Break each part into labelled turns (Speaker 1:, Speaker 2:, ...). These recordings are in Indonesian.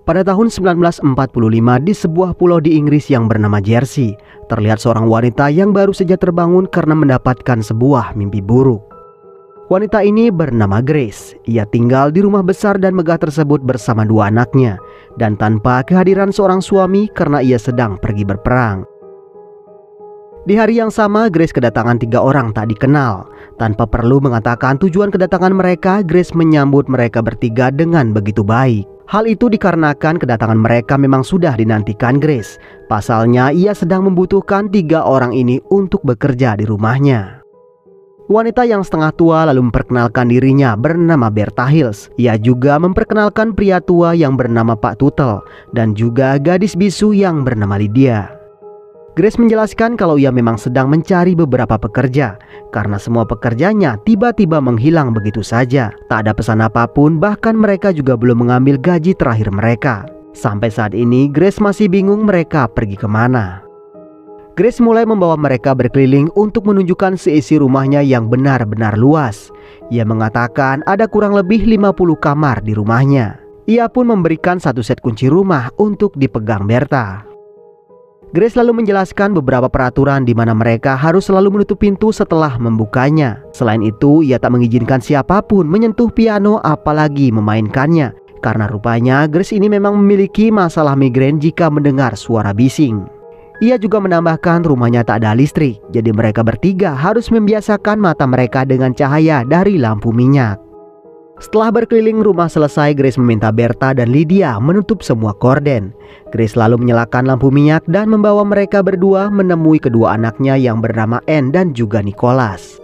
Speaker 1: Pada tahun 1945 di sebuah pulau di Inggris yang bernama Jersey, terlihat seorang wanita yang baru saja terbangun karena mendapatkan sebuah mimpi buruk. Wanita ini bernama Grace. Ia tinggal di rumah besar dan megah tersebut bersama dua anaknya dan tanpa kehadiran seorang suami karena ia sedang pergi berperang. Di hari yang sama, Grace kedatangan 3 orang tak dikenal. Tanpa perlu mengatakan tujuan kedatangan mereka, Grace menyambut mereka bertiga dengan begitu baik. Hal itu dikarenakan kedatangan mereka memang sudah dinantikan Grace. Pasalnya, ia sedang membutuhkan 3 orang ini untuk bekerja di rumahnya. Wanita yang setengah tua lalu memperkenalkan dirinya bernama Bertha Hills. Ia juga memperkenalkan pria tua yang bernama Pak Tuttle dan juga gadis bisu yang bernama Lydia. Grace menjelaskan kalau ia memang sedang mencari beberapa pekerja karena semua pekerjanya tiba-tiba menghilang begitu saja. Tak ada pesan apapun, bahkan mereka juga belum mengambil gaji terakhir mereka. Sampai saat ini Grace masih bingung mereka pergi kemana. Grace mulai membawa mereka berkeliling untuk menunjukkan seisi rumahnya yang benar-benar luas. Ia mengatakan ada kurang lebih 50 kamar di rumahnya. Ia pun memberikan 1 set kunci rumah untuk dipegang Bertha. Grace lalu menjelaskan beberapa peraturan di mana mereka harus selalu menutup pintu setelah membukanya. Selain itu, ia tak mengizinkan siapapun menyentuh piano apalagi memainkannya. Karena rupanya Grace ini memang memiliki masalah migrain jika mendengar suara bising. Ia juga menambahkan rumahnya tak ada listrik, jadi mereka bertiga harus membiasakan mata mereka dengan cahaya dari lampu minyak. Setelah berkeliling rumah selesai, Grace meminta Bertha dan Lydia menutup semua korden. Grace lalu menyalakan lampu minyak dan membawa mereka berdua menemui kedua anaknya yang bernama Anne dan juga Nicholas.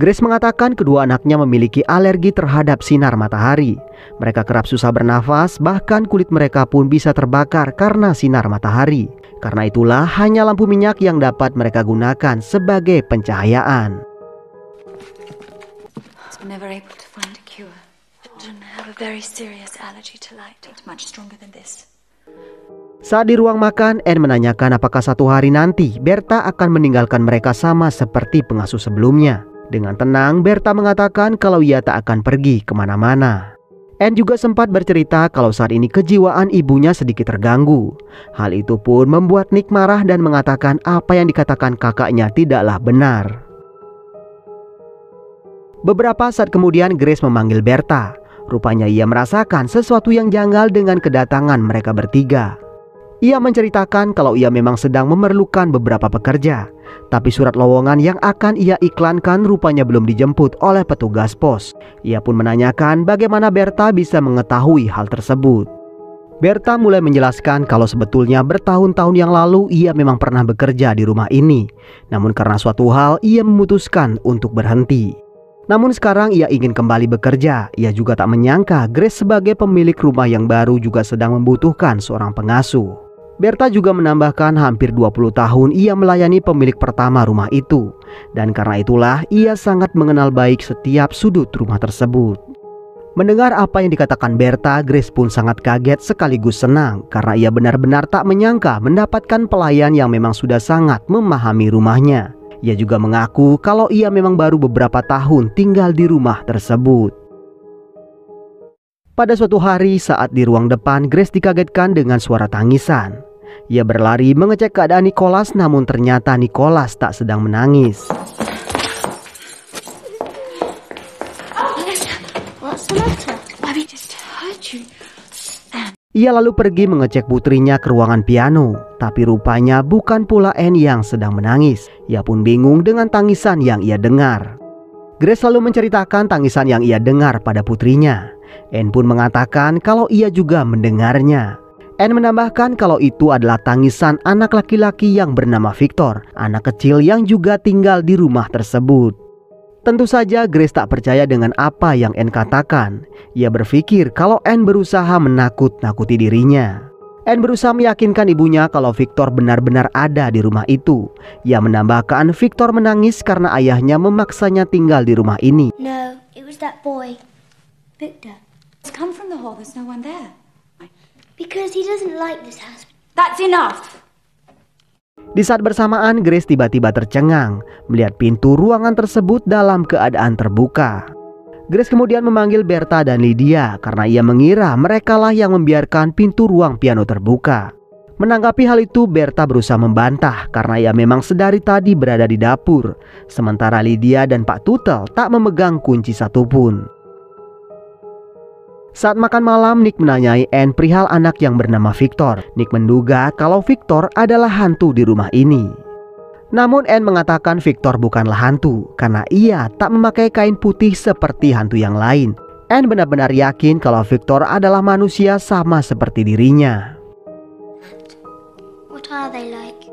Speaker 1: Grace mengatakan kedua anaknya memiliki alergi terhadap sinar matahari. Mereka kerap susah bernafas, bahkan kulit mereka pun bisa terbakar karena sinar matahari. Karena itulah hanya lampu minyak yang dapat mereka gunakan sebagai pencahayaan. Saat di ruang makan, Anne menanyakan apakah suatu hari nanti Bertha akan meninggalkan mereka sama seperti pengasuh sebelumnya. Dengan tenang, Bertha mengatakan kalau ia tak akan pergi kemana-mana. Anne juga sempat bercerita kalau saat ini kejiwaan ibunya sedikit terganggu. Hal itu pun membuat Nick marah dan mengatakan apa yang dikatakan kakaknya tidaklah benar. Beberapa saat kemudian Grace memanggil Bertha. Rupanya ia merasakan sesuatu yang janggal dengan kedatangan mereka bertiga. Ia menceritakan kalau ia memang sedang memerlukan beberapa pekerja, tapi surat lowongan yang akan ia iklankan rupanya belum dijemput oleh petugas pos. Ia pun menanyakan bagaimana Bertha bisa mengetahui hal tersebut. Bertha mulai menjelaskan kalau sebetulnya bertahun-tahun yang lalu ia memang pernah bekerja di rumah ini. Namun karena suatu hal ia memutuskan untuk berhenti. Namun sekarang ia ingin kembali bekerja. Ia juga tak menyangka Grace sebagai pemilik rumah yang baru juga sedang membutuhkan seorang pengasuh. Bertha juga menambahkan hampir 20 tahun ia melayani pemilik pertama rumah itu. Dan karena itulah ia sangat mengenal baik setiap sudut rumah tersebut. Mendengar apa yang dikatakan Bertha, Grace pun sangat kaget sekaligus senang. Karena ia benar-benar tak menyangka mendapatkan pelayan yang memang sudah sangat memahami rumahnya. Ia juga mengaku kalau ia memang baru beberapa tahun tinggal di rumah tersebut. Pada suatu hari saat di ruang depan, Grace dikagetkan dengan suara tangisan. Ia berlari mengecek keadaan Nicholas, namun ternyata Nicholas tak sedang menangis. Ia lalu pergi mengecek putrinya ke ruangan piano, tapi rupanya bukan pula Anne yang sedang menangis. Ia pun bingung dengan tangisan yang ia dengar. Grace lalu menceritakan tangisan yang ia dengar pada putrinya. Anne pun mengatakan kalau ia juga mendengarnya. Anne menambahkan kalau itu adalah tangisan anak laki-laki yang bernama Victor, anak kecil yang juga tinggal di rumah tersebut. Tentu saja Grace tak percaya dengan apa yang Anne katakan. Ia berpikir kalau Anne berusaha menakut-nakuti dirinya. Anne berusaha meyakinkan ibunya kalau Victor benar-benar ada di rumah itu. Ia menambahkan Victor menangis karena ayahnya memaksanya tinggal di rumah ini.
Speaker 2: No, it was that boy, Victor.
Speaker 3: It's come from the hall, there's no one there.
Speaker 2: Because he doesn't like this house.
Speaker 3: That's enough!
Speaker 1: Di saat bersamaan, Grace tiba-tiba tercengang melihat pintu ruangan tersebut dalam keadaan terbuka. Grace kemudian memanggil Berta dan Lydia karena ia mengira merekalah yang membiarkan pintu ruang piano terbuka. Menanggapi hal itu, Berta berusaha membantah karena ia memang sedari tadi berada di dapur, sementara Lydia dan Pak Tutel tak memegang kunci satupun. Saat makan malam, Nick menanyai Anne perihal anak yang bernama Victor. Nick menduga kalau Victor adalah hantu di rumah ini. Namun Anne mengatakan Victor bukanlah hantu karena ia tak memakai kain putih seperti hantu yang lain. Anne benar-benar yakin kalau Victor adalah manusia sama seperti dirinya.
Speaker 2: What are they like?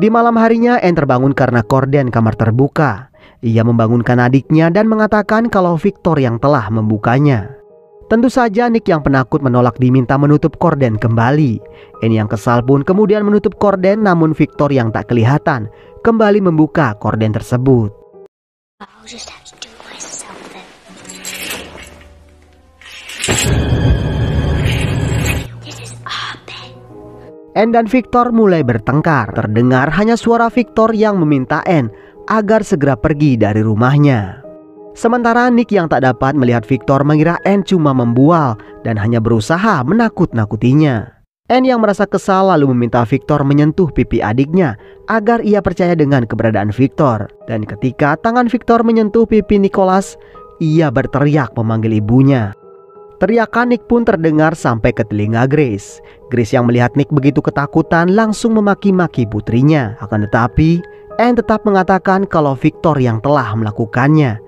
Speaker 1: Di malam harinya, Anne terbangun karena korden kamar terbuka. Ia membangunkan adiknya dan mengatakan kalau Victor yang telah membukanya. Tentu saja Nick yang penakut menolak diminta menutup korden kembali. Anne yang kesal pun kemudian menutup korden, namun Victor yang tak kelihatan kembali membuka korden tersebut.
Speaker 2: I'll just have to do it myself then. This is our bed.
Speaker 1: Anne dan Victor mulai bertengkar. Terdengar hanya suara Victor yang meminta Anne agar segera pergi dari rumahnya. Sementara Nick yang tak dapat melihat Victor mengira Anne cuma membual dan hanya berusaha menakut-nakutinya. Anne yang merasa kesal lalu meminta Victor menyentuh pipi adiknya agar ia percaya dengan keberadaan Victor. Dan ketika tangan Victor menyentuh pipi Nicholas, ia berteriak memanggil ibunya. Teriakan Nick pun terdengar sampai ke telinga Grace. Grace yang melihat Nick begitu ketakutan langsung memaki-maki putrinya. Akan tetapi Anne tetap mengatakan kalau Victor yang telah melakukannya.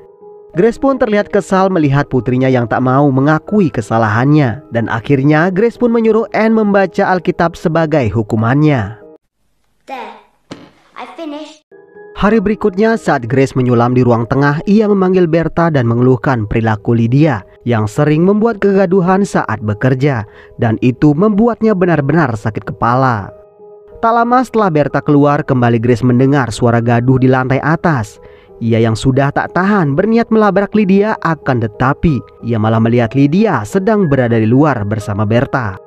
Speaker 1: Grace pun terlihat kesal melihat putrinya yang tak mau mengakui kesalahannya. Dan akhirnya Grace pun menyuruh Anne membaca Alkitab sebagai hukumannya.
Speaker 2: There. I finished.
Speaker 1: Hari berikutnya saat Grace menyulam di ruang tengah, ia memanggil Berta dan mengeluhkan perilaku Lydia yang sering membuat kegaduhan saat bekerja. Dan itu membuatnya benar-benar sakit kepala. Tak lama setelah Berta keluar, kembali Grace mendengar suara gaduh di lantai atas. Ia yang sudah tak tahan berniat melabrak Lydia, akan tetapi ia malah melihat Lydia sedang berada di luar bersama Berta.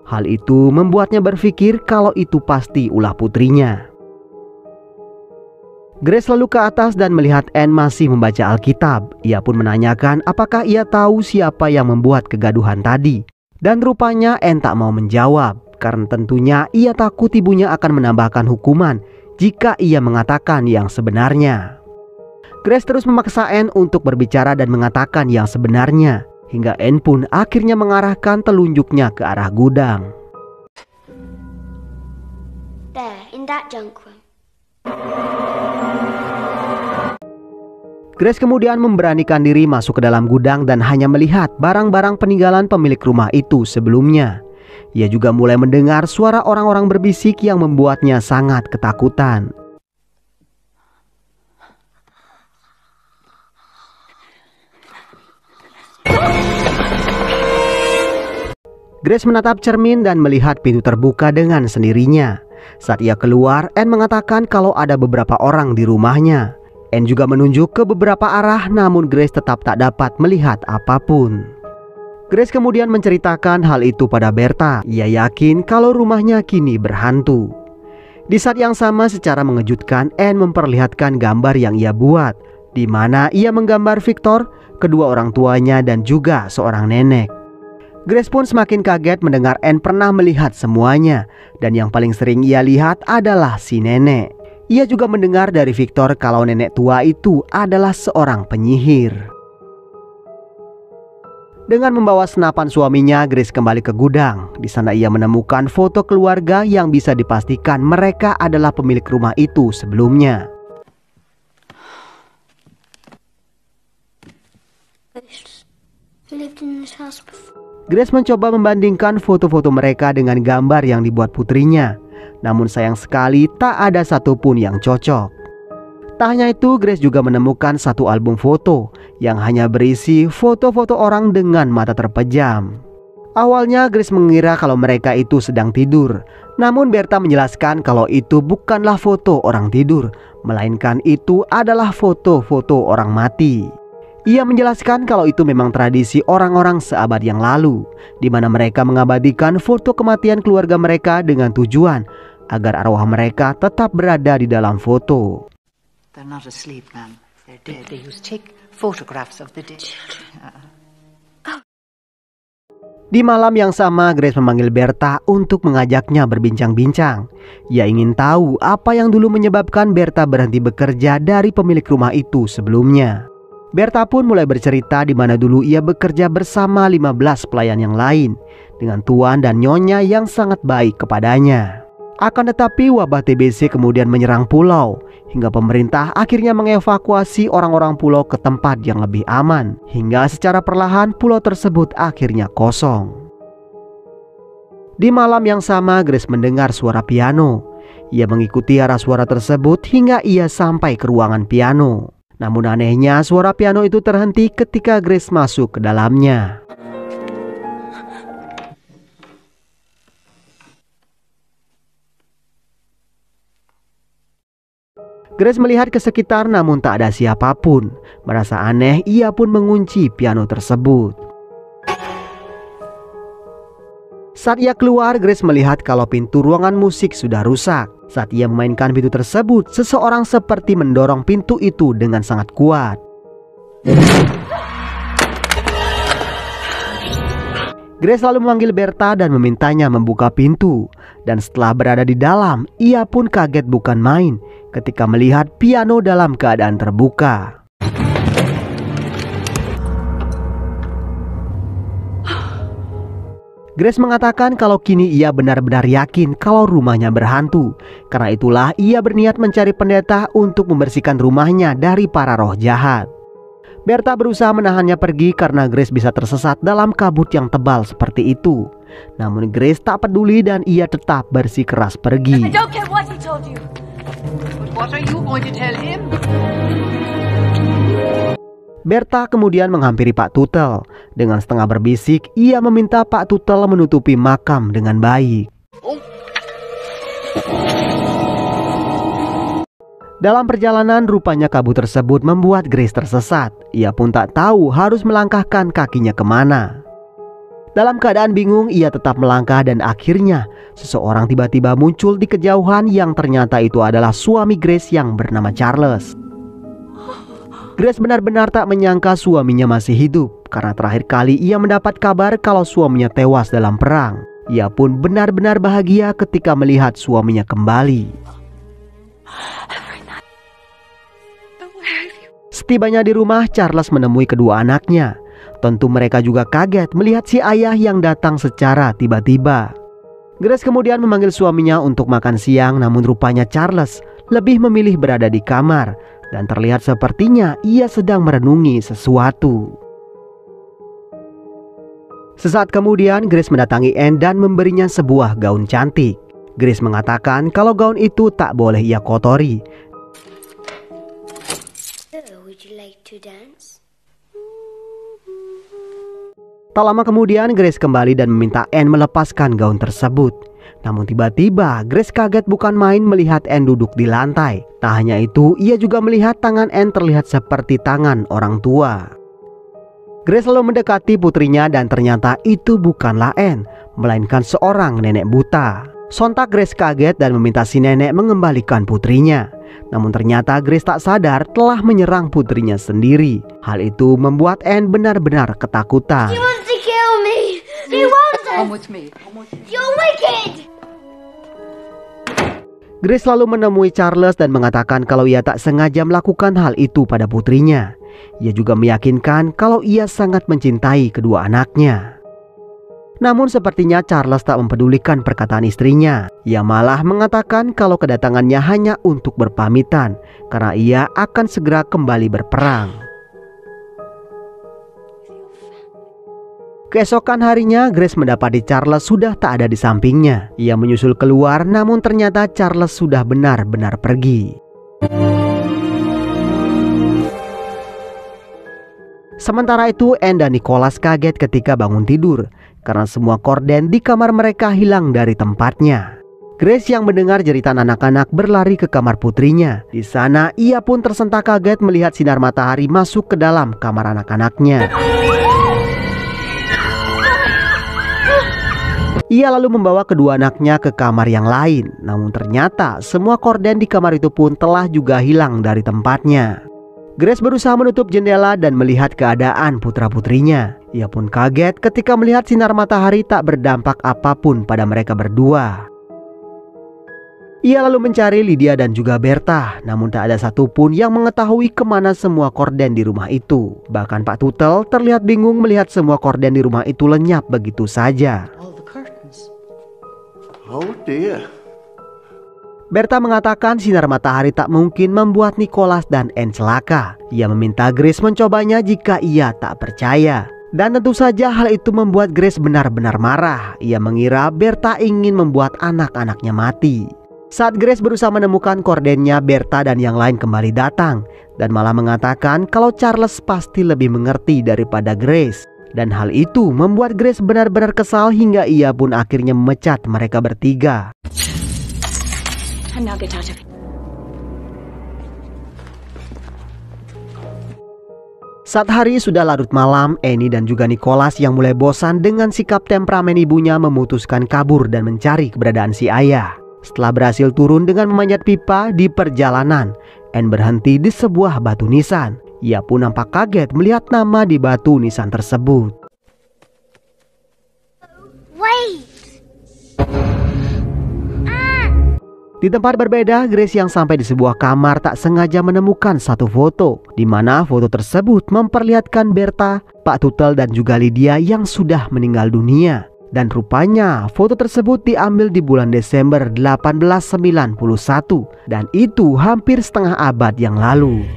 Speaker 1: Hal itu membuatnya berpikir kalau itu pasti ulah putrinya. Grace lalu ke atas dan melihat Anne masih membaca Alkitab. Ia pun menanyakan apakah ia tahu siapa yang membuat kegaduhan tadi. Dan rupanya Anne tak mau menjawab. Karena tentunya ia takut ibunya akan menambahkan hukuman jika ia mengatakan yang sebenarnya. Grace terus memaksa Anne untuk berbicara dan mengatakan yang sebenarnya. Hingga Anne pun akhirnya mengarahkan telunjuknya ke arah gudang.
Speaker 2: There, in that junk room.
Speaker 1: Grace kemudian memberanikan diri masuk ke dalam gudang dan hanya melihat barang-barang peninggalan pemilik rumah itu sebelumnya. Ia juga mulai mendengar suara orang-orang berbisik yang membuatnya sangat ketakutan. Grace menatap cermin dan melihat pintu terbuka dengan sendirinya. Saat ia keluar, Anne mengatakan kalau ada beberapa orang di rumahnya. Anne juga menunjuk ke beberapa arah, namun Grace tetap tak dapat melihat apapun. Grace kemudian menceritakan hal itu pada Berta. Ia yakin kalau rumahnya kini berhantu. Di saat yang sama secara mengejutkan, Anne memperlihatkan gambar yang ia buat, di mana ia menggambar Victor, kedua orang tuanya dan juga seorang nenek. Grace pun semakin kaget mendengar Anne pernah melihat semuanya, dan yang paling sering ia lihat adalah si nenek. Ia juga mendengar dari Victor kalau nenek tua itu adalah seorang penyihir. Dengan membawa senapan suaminya, Grace kembali ke gudang. Di sana ia menemukan foto keluarga yang bisa dipastikan mereka adalah pemilik rumah itu sebelumnya.
Speaker 2: Who lived in this house before?
Speaker 1: Grace mencoba membandingkan foto-foto mereka dengan gambar yang dibuat putrinya. Namun sayang sekali tak ada satupun yang cocok. Tak hanya itu, Grace juga menemukan satu album foto yang hanya berisi foto-foto orang dengan mata terpejam. Awalnya Grace mengira kalau mereka itu sedang tidur. Namun Berta menjelaskan kalau itu bukanlah foto orang tidur, melainkan itu adalah foto-foto orang mati. Ia menjelaskan kalau itu memang tradisi orang-orang seabad yang lalu, di mana mereka mengabadikan foto kematian keluarga mereka dengan tujuan agar arwah mereka tetap berada di dalam foto.
Speaker 4: They're not asleep, ma'am. They're dead. They used to take photographs of the dead.
Speaker 1: Di malam yang sama, Grace memanggil Berta untuk mengajaknya berbincang-bincang. Ia ingin tahu apa yang dulu menyebabkan Berta berhenti bekerja dari pemilik rumah itu sebelumnya. Berta pun mulai bercerita di mana dulu ia bekerja bersama 15 pelayan yang lain, dengan tuan dan nyonya yang sangat baik kepadanya. Akan tetapi wabah TBC kemudian menyerang pulau, hingga pemerintah akhirnya mengevakuasi orang-orang pulau ke tempat yang lebih aman, hingga secara perlahan pulau tersebut akhirnya kosong. Di malam yang sama, Grace mendengar suara piano. Ia mengikuti arah suara tersebut hingga ia sampai ke ruangan piano. Namun anehnya suara piano itu terhenti ketika Grace masuk ke dalamnya. Grace melihat ke sekitar namun tak ada siapapun. Merasa aneh, ia pun mengunci piano tersebut. Saat ia keluar, Grace melihat kalau pintu ruangan musik sudah rusak. Saat ia memainkan pintu tersebut, seseorang seperti mendorong pintu itu dengan sangat kuat. Grace lalu memanggil Berta dan memintanya membuka pintu. Dan setelah berada di dalam, ia pun kaget bukan main ketika melihat piano dalam keadaan terbuka. Grace mengatakan kalau kini ia benar-benar yakin kalau rumahnya berhantu. Karena itulah ia berniat mencari pendeta untuk membersihkan rumahnya dari para roh jahat. Berta berusaha menahannya pergi karena Grace bisa tersesat dalam kabut yang tebal seperti itu. Namun Grace tak peduli dan ia tetap bersikeras pergi.
Speaker 3: I don't care what he told you.
Speaker 4: But what are you going to tell him?
Speaker 1: Berta kemudian menghampiri Pak Tutel. Dengan setengah berbisik, ia meminta Pak Tutel menutupi makam dengan baik. Dalam perjalanan, rupanya kabut tersebut membuat Grace tersesat. Ia pun tak tahu harus melangkahkan kakinya kemana. Dalam keadaan bingung, ia tetap melangkah dan akhirnya seseorang tiba-tiba muncul di kejauhan yang ternyata itu adalah suami Grace yang bernama Charles. Grace benar-benar tak menyangka suaminya masih hidup karena terakhir kali ia mendapat kabar kalau suaminya tewas dalam perang. Ia pun benar-benar bahagia ketika melihat suaminya kembali. Setibanya di rumah, Charles menemui kedua anaknya. Tentu mereka juga kaget melihat si ayah yang datang secara tiba-tiba. Grace kemudian memanggil suaminya untuk makan siang, namun rupanya Charles lebih memilih berada di kamar. Dan terlihat sepertinya ia sedang merenungi sesuatu. Sesaat kemudian Grace mendatangi Anne dan memberinya sebuah gaun cantik. Grace mengatakan kalau gaun itu tak boleh ia kotori.
Speaker 2: Would you like to dance?
Speaker 1: Tak lama kemudian Grace kembali dan meminta Anne melepaskan gaun tersebut. Namun tiba-tiba Grace kaget bukan main melihat Anne duduk di lantai. Tak hanya itu, ia juga melihat tangan Anne terlihat seperti tangan orang tua. Grace lalu mendekati putrinya dan ternyata itu bukanlah Anne, melainkan seorang nenek buta. Sontak Grace kaget dan meminta si nenek mengembalikan putrinya. Namun ternyata Grace tak sadar telah menyerang putrinya sendiri. Hal itu membuat Anne benar-benar ketakutan.
Speaker 2: He wants to kill me! He wants
Speaker 4: Come
Speaker 2: us!
Speaker 4: with me. Come with me.
Speaker 2: You're wicked!
Speaker 1: Grace lalu menemui Charles dan mengatakan kalau ia tak sengaja melakukan hal itu pada putrinya. Ia juga meyakinkan kalau ia sangat mencintai kedua anaknya. Namun sepertinya Charles tak mempedulikan perkataan istrinya. Ia malah mengatakan kalau kedatangannya hanya untuk berpamitan karena ia akan segera kembali berperang. Keesokan harinya Grace mendapati Charles sudah tak ada di sampingnya. Ia menyusul keluar namun ternyata Charles sudah benar-benar pergi. Sementara itu Anne dan Nicholas kaget ketika bangun tidur karena semua korden di kamar mereka hilang dari tempatnya. Grace yang mendengar jeritan anak-anak berlari ke kamar putrinya. Di sana ia pun tersentak kaget melihat sinar matahari masuk ke dalam kamar anak-anaknya. Ia lalu membawa kedua anaknya ke kamar yang lain. Namun ternyata semua korden di kamar itu pun telah juga hilang dari tempatnya. Grace berusaha menutup jendela dan melihat keadaan putra-putrinya. Ia pun kaget ketika melihat sinar matahari tak berdampak apapun pada mereka berdua. Ia lalu mencari Lydia dan juga Bertha, namun tak ada satupun yang mengetahui kemana semua korden di rumah itu. Bahkan Pak Tuttle terlihat bingung melihat semua korden di rumah itu lenyap begitu saja.
Speaker 4: All the curtains.
Speaker 5: Oh dear.
Speaker 1: Bertha mengatakan sinar matahari tak mungkin membuat Nicholas dan Anne celaka. Ia meminta Grace mencobanya jika ia tak percaya. Dan tentu saja hal itu membuat Grace benar-benar marah. Ia mengira Bertha ingin membuat anak-anaknya mati. Saat Grace berusaha menemukan kordennya, Bertha dan yang lain kembali datang dan malah mengatakan kalau Charles pasti lebih mengerti daripada Grace. Dan hal itu membuat Grace benar-benar kesal hingga ia pun akhirnya memecat mereka bertiga.
Speaker 3: And now get out of here.
Speaker 1: Saat hari sudah larut malam, Annie dan juga Nicholas yang mulai bosan dengan sikap temperamen ibunya memutuskan kabur dan mencari keberadaan si ayah. Setelah berhasil turun dengan memanjat pipa di perjalanan, Anne berhenti di sebuah batu nisan. Ia pun nampak kaget melihat nama di batu nisan tersebut.
Speaker 2: Wait!
Speaker 1: Di tempat berbeda, Grace yang sampai di sebuah kamar tak sengaja menemukan satu foto, di mana foto tersebut memperlihatkan Bertha, Pak Tuttle dan juga Lydia yang sudah meninggal dunia. Dan rupanya foto tersebut diambil di bulan Desember 1891 dan itu hampir setengah abad yang lalu.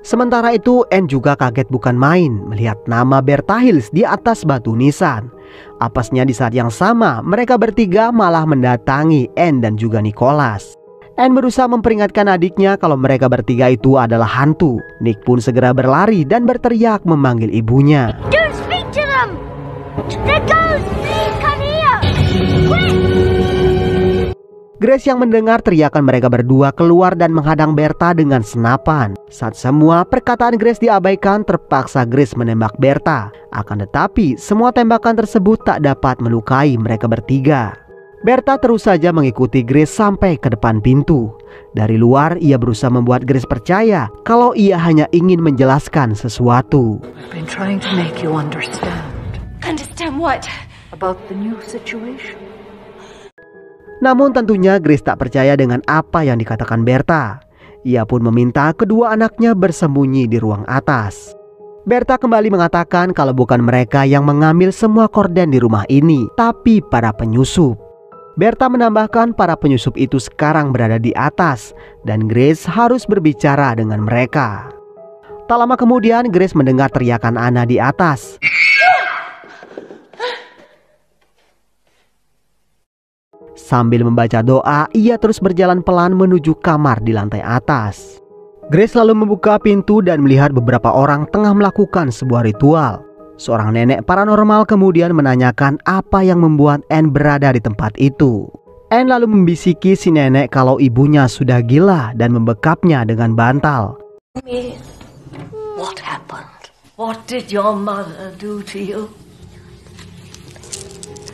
Speaker 1: Sementara itu Anne juga kaget bukan main melihat nama Bertha Hills di atas batu nisan. Apasnya di saat yang sama mereka bertiga malah mendatangi Anne dan juga Nicholas. Anne berusaha memperingatkan adiknya kalau mereka bertiga itu adalah hantu. Nick pun segera berlari dan berteriak memanggil ibunya.
Speaker 2: Don't speak to them! They're ghosts! Please come here! Quick!
Speaker 1: Grace yang mendengar teriakan mereka berdua keluar dan menghadang Bertha dengan senapan. Saat semua perkataan Grace diabaikan, terpaksa Grace menembak Bertha. Akan tetapi semua tembakan tersebut tak dapat melukai mereka bertiga. Bertha terus saja mengikuti Grace sampai ke depan pintu. Dari luar ia berusaha membuat Grace percaya kalau ia hanya ingin menjelaskan sesuatu.
Speaker 4: I've been trying to make you understand
Speaker 3: Understand what?
Speaker 4: about the new situation.
Speaker 1: Namun tentunya Grace tak percaya dengan apa yang dikatakan Bertha. Ia pun meminta kedua anaknya bersembunyi di ruang atas. Bertha kembali mengatakan kalau bukan mereka yang mengambil semua korden di rumah ini, tapi para penyusup. Bertha menambahkan para penyusup itu sekarang berada di atas dan Grace harus berbicara dengan mereka. Tak lama kemudian Grace mendengar teriakan Anna di atas. Sambil membaca doa, ia terus berjalan pelan menuju kamar di lantai atas. Grace lalu membuka pintu dan melihat beberapa orang tengah melakukan sebuah ritual. Seorang nenek paranormal kemudian menanyakan apa yang membuat Anne berada di tempat itu. Anne lalu membisiki si nenek kalau ibunya sudah gila dan membekapnya dengan bantal.
Speaker 4: What happened? What did your mother do to you?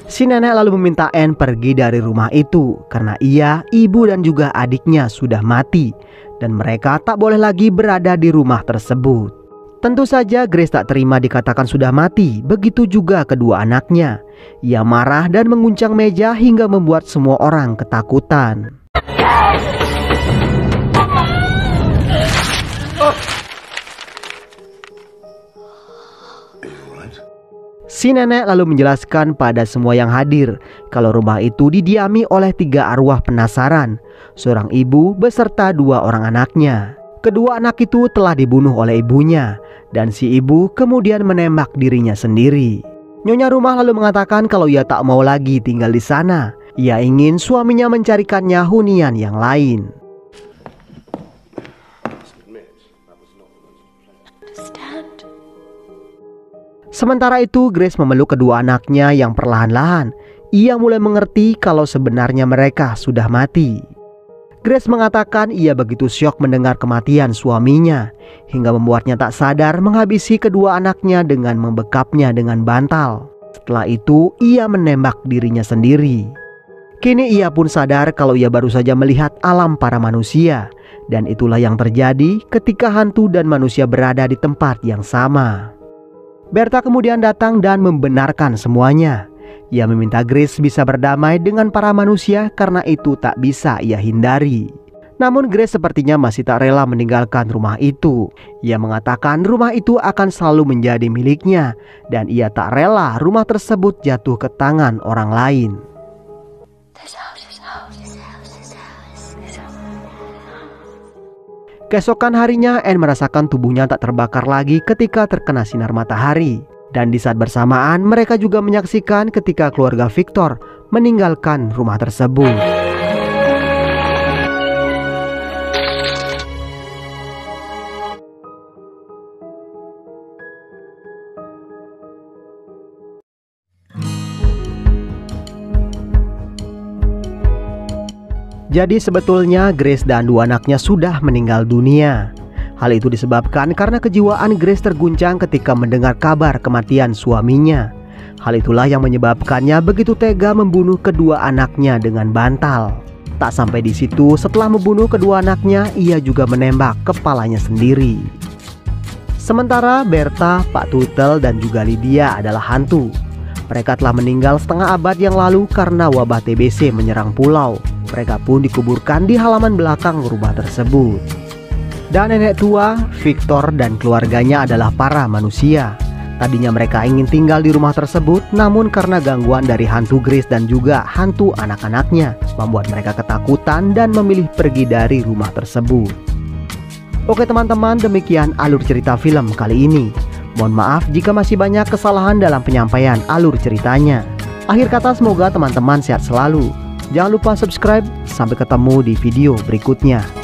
Speaker 1: Si nenek lalu meminta Anne pergi dari rumah itu karena ia, ibu dan juga adiknya sudah mati dan mereka tak boleh lagi berada di rumah tersebut. Tentu saja Grace tak terima dikatakan sudah mati, begitu juga kedua anaknya. Ia marah dan mengguncang meja hingga membuat semua orang ketakutan. Si nenek lalu menjelaskan pada semua yang hadir kalau rumah itu didiami oleh 3 arwah penasaran, seorang ibu beserta 2 orang anaknya. Kedua anak itu telah dibunuh oleh ibunya dan si ibu kemudian menembak dirinya sendiri. Nyonya rumah lalu mengatakan kalau ia tak mau lagi tinggal di sana. Ia ingin suaminya mencarikannya hunian yang lain. Sementara itu Grace memeluk kedua anaknya yang perlahan-lahan ia mulai mengerti kalau sebenarnya mereka sudah mati. Grace mengatakan ia begitu syok mendengar kematian suaminya hingga membuatnya tak sadar menghabisi kedua anaknya dengan membekapnya dengan bantal. Setelah itu ia menembak dirinya sendiri. Kini ia pun sadar kalau ia baru saja melihat alam para manusia, dan itulah yang terjadi ketika hantu dan manusia berada di tempat yang sama. Berta kemudian datang dan membenarkan semuanya. Ia meminta Grace bisa berdamai dengan para manusia karena itu tak bisa ia hindari. Namun Grace sepertinya masih tak rela meninggalkan rumah itu. Ia mengatakan rumah itu akan selalu menjadi miliknya dan ia tak rela rumah tersebut jatuh ke tangan orang lain. Keesokan harinya Anne merasakan tubuhnya tak terbakar lagi ketika terkena sinar matahari. Dan di saat bersamaan mereka juga menyaksikan ketika keluarga Victor meninggalkan rumah tersebut. Jadi sebetulnya Grace dan dua anaknya sudah meninggal dunia. Hal itu disebabkan karena kejiwaan Grace terguncang ketika mendengar kabar kematian suaminya. Hal itulah yang menyebabkannya begitu tega membunuh kedua anaknya dengan bantal. Tak sampai di situ, setelah membunuh kedua anaknya, ia juga menembak kepalanya sendiri. Sementara Berta, Pak Tuttle, dan juga Lydia adalah hantu. Mereka telah meninggal setengah abad yang lalu karena wabah TBC menyerang pulau. Mereka pun dikuburkan di halaman belakang rumah tersebut. Dan nenek tua, Victor dan keluarganya adalah para manusia. Tadinya mereka ingin tinggal di rumah tersebut, namun karena gangguan dari hantu Grace dan juga hantu anak-anaknya, membuat mereka ketakutan dan memilih pergi dari rumah tersebut. Oke teman-teman, demikian alur cerita film kali ini. Mohon maaf jika masih banyak kesalahan dalam penyampaian alur ceritanya. Akhir kata, semoga teman-teman sehat selalu. Jangan lupa subscribe. Sampai ketemu di video berikutnya.